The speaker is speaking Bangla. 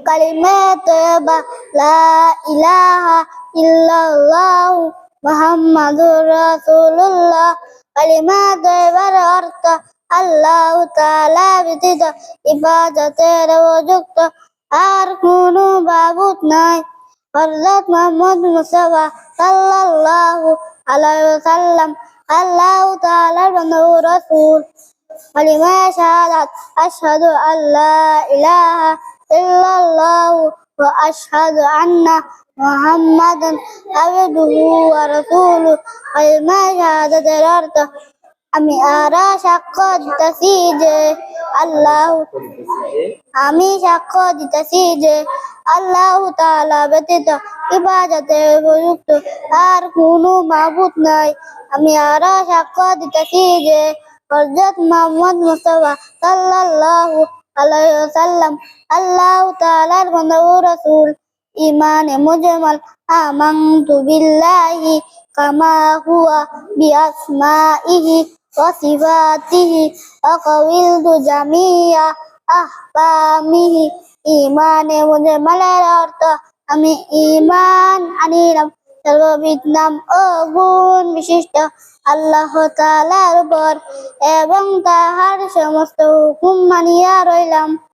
কালিমা তয়্যিবা লা ইলাহা ইল্লাল্লাহু মুহাম্মাদুর রাসূলুল্লাহ। কালিমা তয়্যিবার অর্থ আল্লাহ তাআলা ব্যতীত ইবাদতের উপযুক্ত আর কোনো মাবুদ নাই। হযরত মুহাম্মদ মুস্তাফা সাল্লাল্লাহু আলাইহি ওয়াসাল্লাম আল্লাহ তাআলার বান্দা ও রাসূল। কালিমা শাহাদাত আশহাদু আল্লা ইলাহা ইল্লাল্লাহু ওয়া আশহাদু আন্না মুহাম্মাদান আবদুহু ওয়া রাসূলুহু। কালিমা শাহাদাতের অর্থ আমি সাক্ষ্য দিতেছি যে আল্লাহ তাআলা ব্যতীত ইবাদতের উপযুক্ত আর কোনো মাবুদ নাই। আমি সাক্ষ্য দিতেছি যে হযরত মুহাম্মদ মুস্তাফা সাল্লাল্লাহু আলাইহি ওয়াসাল্লাম আল্লাহ তাআলার বান্দা ও রাসূল। ঈমানে মুজমাল আমানতু বিল্লাহি কামা হুয়া বিআসমাইহি ওয়া সিফাতিহি ওয়া কাবিলতু জামিআ আহকামিহি। ঈমানে মুজমালের অর্থ আমি ঈমান আনিলাম সর্ববিধ নাম ও গুণ বিশিষ্ট আল্লাহ তাআলার উপর এবং তাহার সমস্ত হুকুম মানিয়া রইলাম।